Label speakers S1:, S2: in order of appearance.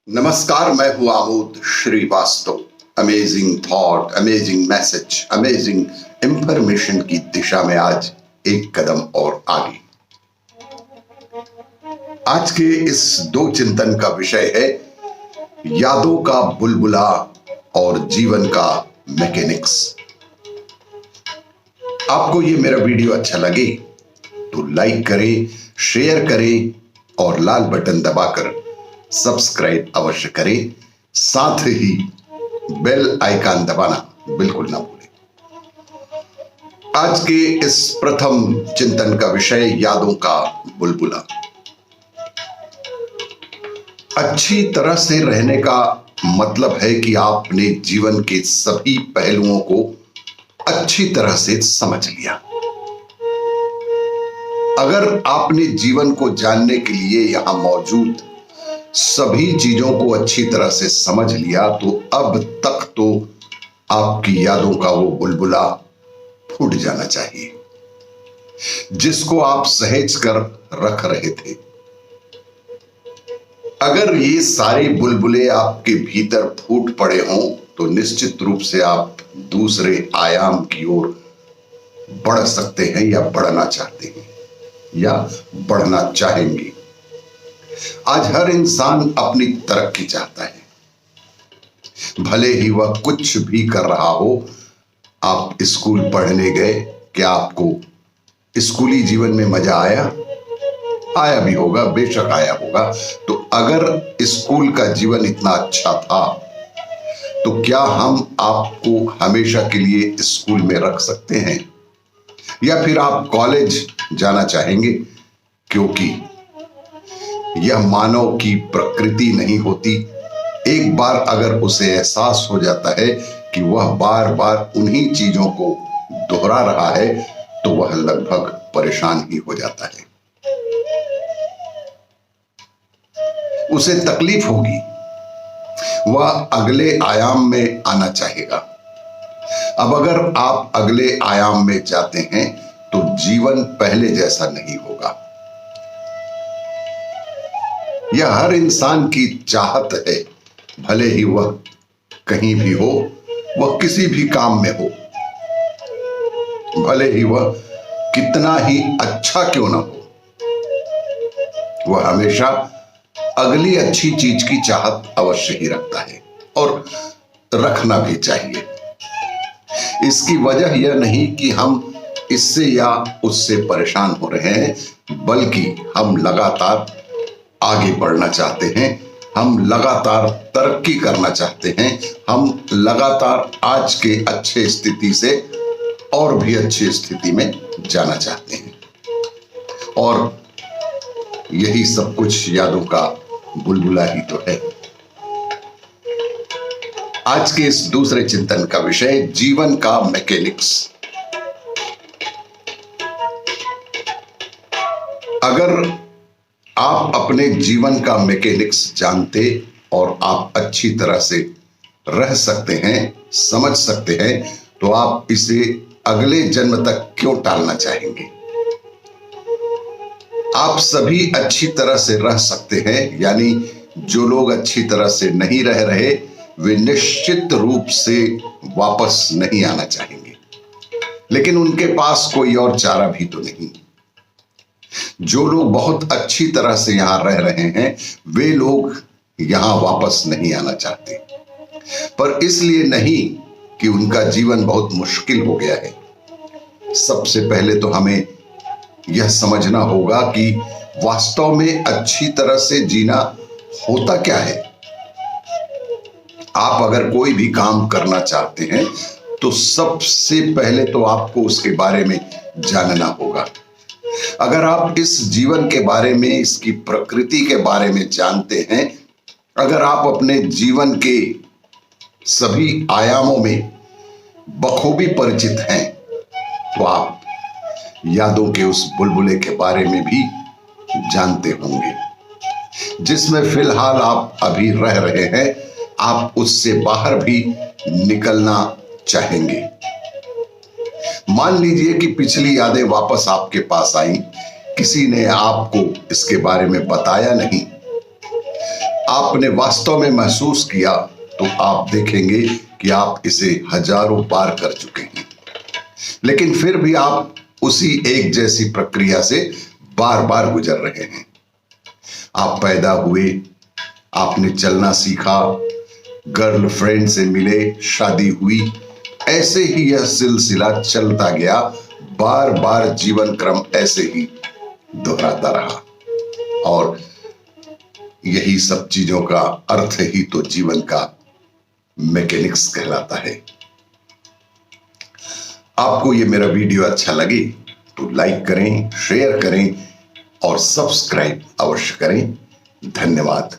S1: नमस्कार, मैं हूं Amod Srivastava. Amazing thought, amazing message, amazing information की दिशा में आज एक कदम और आगे। आज के इस दो चिंतन का विषय है यादों का बुलबुला और जीवन का मैकेनिक्स। आपको ये मेरा वीडियो अच्छा लगे तो लाइक करें, शेयर करें और लाल बटन दबाकर सब्सक्राइब अवश्य करें। साथ ही बेल आइकन दबाना बिल्कुल ना भूलें। आज के इस प्रथम चिंतन का विषय यादों का बुलबुला। अच्छी तरह से रहने का मतलब है कि आपने जीवन के सभी पहलुओं को अच्छी तरह से समझ लिया। अगर आपने जीवन को जानने के लिए यहां मौजूद सभी चीजों को अच्छी तरह से समझ लिया तो अब तक तो आपकी यादों का वो बुलबुला फूट जाना चाहिए जिसको आप सहेज कर रख रहे थे। अगर ये सारे बुलबुले आपके भीतर फूट पड़े हों तो निश्चित रूप से आप दूसरे आयाम की ओर बढ़ सकते हैं या बढ़ना चाहते हैं या बढ़ना चाहेंगे। आज हर इंसान अपनी तरक्की चाहता है, भले ही वह कुछ भी कर रहा हो। आप स्कूल पढ़ने गए, क्या आपको स्कूली जीवन में मजा आया? आया भी होगा, बेशक आया होगा। तो अगर स्कूल का जीवन इतना अच्छा था तो क्या हम आपको हमेशा के लिए स्कूल में रख सकते हैं? या फिर आप कॉलेज जाना चाहेंगे? क्योंकि यह मानव की प्रकृति नहीं होती। एक बार अगर उसे एहसास हो जाता है कि वह बार बार उन्हीं चीजों को दोहरा रहा है तो वह लगभग परेशान ही हो जाता है। उसे तकलीफ होगी, वह अगले आयाम में आना चाहेगा। अब अगर आप अगले आयाम में जाते हैं तो जीवन पहले जैसा नहीं होगा। यह हर इंसान की चाहत है, भले ही वह कहीं भी हो, वह किसी भी काम में हो, भले ही वह कितना ही अच्छा क्यों ना हो, वह हमेशा अगली अच्छी चीज की चाहत अवश्य ही रखता है और रखना भी चाहिए। इसकी वजह यह नहीं कि हम इससे या उससे परेशान हो रहे हैं, बल्कि हम लगातार आगे बढ़ना चाहते हैं, हम लगातार तरक्की करना चाहते हैं, हम लगातार आज के अच्छे स्थिति से और भी अच्छी स्थिति में जाना चाहते हैं। और यही सब कुछ यादों का बुलबुला ही तो है। आज के इस दूसरे चिंतन का विषय जीवन का मैकेनिक्स। अगर आप अपने जीवन का मैकेनिक्स जानते और आप अच्छी तरह से रह सकते हैं, समझ सकते हैं, तो आप इसे अगले जन्म तक क्यों टालना चाहेंगे? आप सभी अच्छी तरह से रह सकते हैं, यानी जो लोग अच्छी तरह से नहीं रह रहे वे निश्चित रूप से वापस नहीं आना चाहेंगे, लेकिन उनके पास कोई और चारा भी तो नहीं। जो लोग बहुत अच्छी तरह से यहां रह रहे हैं वे लोग यहां वापस नहीं आना चाहते, पर इसलिए नहीं कि उनका जीवन बहुत मुश्किल हो गया है। सबसे पहले तो हमें यह समझना होगा कि वास्तव में अच्छी तरह से जीना होता क्या है। आप अगर कोई भी काम करना चाहते हैं तो सबसे पहले तो आपको उसके बारे में जानना होगा। अगर आप इस जीवन के बारे में, इसकी प्रकृति के बारे में जानते हैं, अगर आप अपने जीवन के सभी आयामों में बखूबी परिचित हैं, तो आप यादों के उस बुलबुले के बारे में भी जानते होंगे जिसमें फिलहाल आप अभी रह रहे हैं। आप उससे बाहर भी निकलना चाहेंगे। मान लीजिए कि पिछली यादें वापस आपके पास आई, किसी ने आपको इसके बारे में बताया नहीं, आपने वास्तव में महसूस किया तो आप देखेंगे कि आप इसे हजारों बार कर चुके हैं, लेकिन फिर भी आप उसी एक जैसी प्रक्रिया से बार बार गुजर रहे हैं। आप पैदा हुए, आपने चलना सीखा, गर्लफ्रेंड से मिले, शादी हुई, ऐसे ही यह सिलसिला चलता गया। बार बार जीवन क्रम ऐसे ही दोहराता रहा और यही सब चीजों का अर्थ ही तो जीवन का मैकेनिक्स कहलाता है। आपको ये मेरा वीडियो अच्छा लगे तो लाइक करें, शेयर करें और सब्सक्राइब अवश्य करें। धन्यवाद।